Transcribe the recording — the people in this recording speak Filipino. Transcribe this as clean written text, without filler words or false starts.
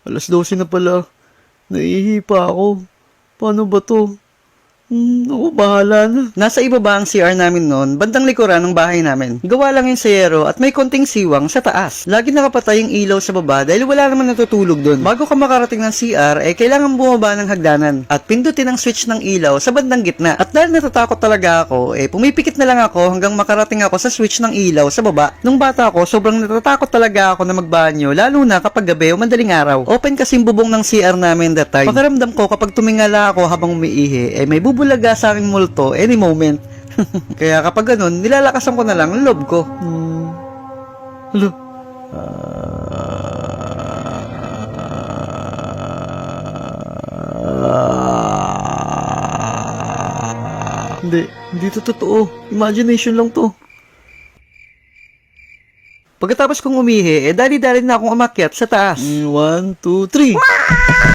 12 na pala. Naiihi pa ako. Paano ba to? Ako bahala na. Nasa ibaba ang CR namin noon, bandang likuran ng bahay namin. Gawa lang yung sayero at may konting siwang sa taas. Lagi nakapatay yung ilaw sa baba dahil wala naman natutulog doon. Bago ka makarating ng CR, kailangan bumaba ng hagdanan at pindutin ang switch ng ilaw sa bandang gitna. At dahil natatakot talaga ako, pumipikit na lang ako hanggang makarating ako sa switch ng ilaw sa baba. Nung bata ako, sobrang natatakot talaga ako na magbanyo, lalo na kapag gabi o madaling araw. Open kasi yung bubong ng CR namin that time. Pakiramdam ko kapag tumingala ako habang umiihi, may bubulaga sa aking multo any moment. Kaya kapag ganun, nilalakasan ko na lang ang loob ko. Hello? Hindi to totoo. Imagination lang to. Pagkatapos kong umihi, dali-dali na akong umakyat sa taas. 1, 2, 3.